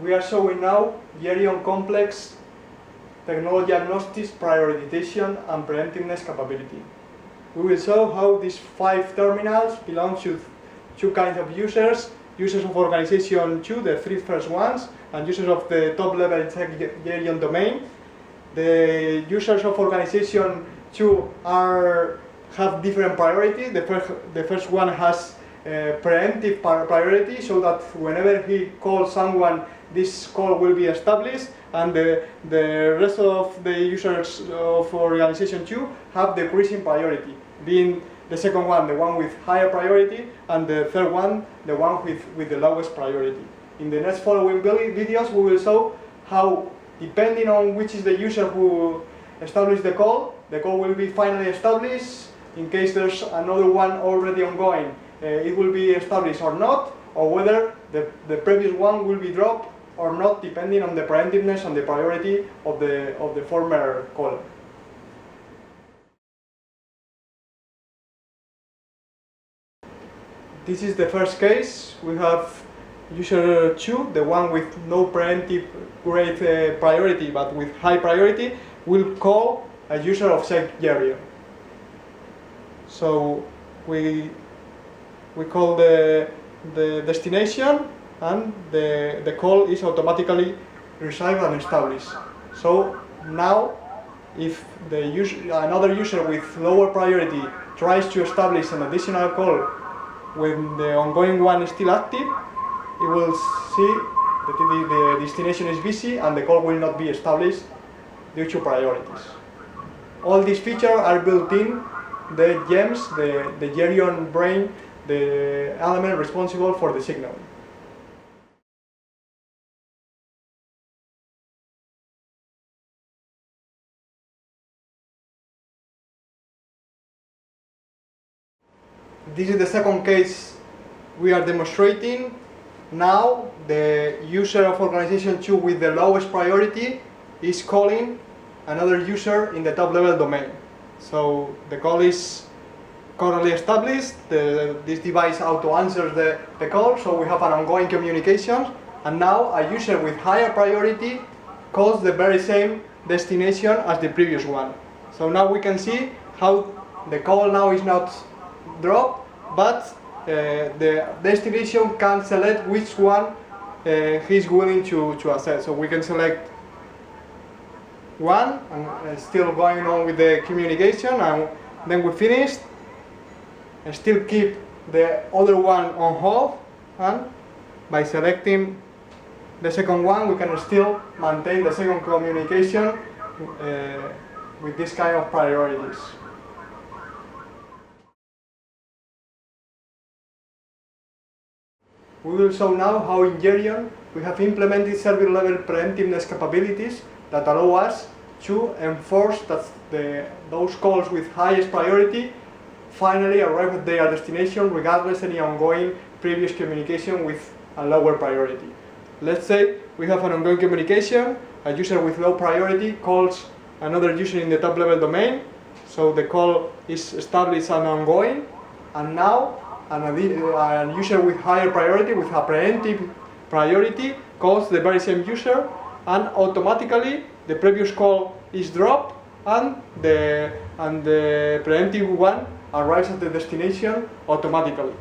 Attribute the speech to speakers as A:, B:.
A: We are showing now GERYON complex technology agnostics, prioritization and preemptiveness capability. We will show how these 5 terminals belong to 2 kinds of users: users of organization 2, the 3 first ones, and users of the top level SEC GERYON domain. The users of organization 2 have different priority. The first one has preemptive priority, so that whenever he calls someone, this call will be established, and the rest of the users of organization 2 have decreasing priority, being the second one the one with higher priority, and the third one the one with the lowest priority. In the next following videos we will show how, depending on which is the user who established the call will be finally established. In case there's another one already ongoing, it will be established or not, or whether the previous one will be dropped or not, depending on the preemptiveness and the priority of the former caller. This is the first case. We have user 2, the one with no preemptive great priority but with high priority, will call a user of SEC GERYON. So we call the destination, and the call is automatically received and established. So now, if another user with lower priority tries to establish an additional call when the ongoing one is still active, it will see that the destination is busy and the call will not be established due to priorities. All these features are built in the GEMS, the GERYON brain, the element responsible for the signal. This is the second case we are demonstrating. Now the user of organization 2 with the lowest priority is calling another user in the top level domain. So the call is currently established, this device auto answers the call, so we have an ongoing communication, and now a user with higher priority calls the very same destination as the previous one. So now we can see how the call now is not dropped, but the destination can select which one he's willing to accept. So we can select one and still going on with the communication, and then we finished and still keep the other one on hold, and by selecting the second one we can still maintain the second communication with this kind of priorities. We will show now how in GERYON we have implemented server level preemptiveness capabilities that allow us to enforce that those calls with highest priority finally arrive at their destination regardless any ongoing previous communication with a lower priority. Let's say we have an ongoing communication, a user with low priority calls another user in the top level domain, so the call is established and ongoing, and now a user with higher priority, with a preemptive priority, calls the very same user, and automatically the previous call is dropped and the preemptive one arrives at the destination automatically.